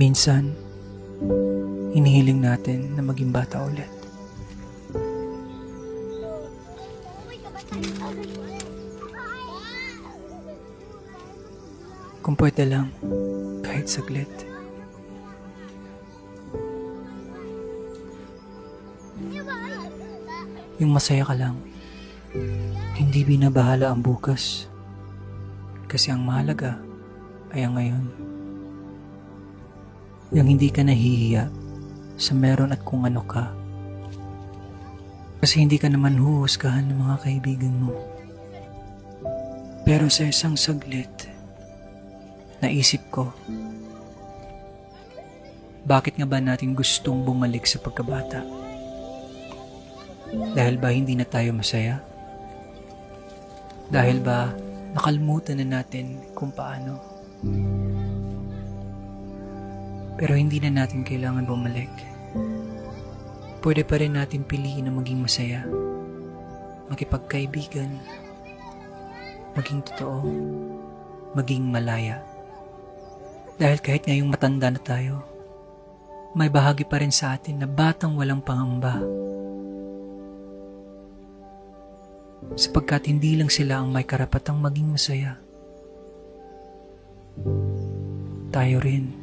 Minsan, hinihiling natin na maging bata ulit. Kung pwede lang, kahit saglit. Yung masaya ka lang, hindi binabahala ang bukas. Kasi ang mahalaga ay ang ngayon. Yung hindi ka nahihiya sa meron at kung ano ka. Kasi hindi ka naman huhusgahan ng mga kaibigan mo. Pero sa isang saglit, naisip ko, bakit nga ba natin gustong bumalik sa pagkabata? Dahil ba hindi na tayo masaya? Dahil ba nakalimutan na natin kung paano? Pero hindi na natin kailangan bumalik. Pwede pa rin natin piliin na maging masaya, makipagkaibigan, maging totoo, maging malaya. Dahil kahit ngayong matanda na tayo, may bahagi pa rin sa atin na batang walang pangamba. Sapagkat hindi lang sila ang may karapatang maging masaya. Tayo rin.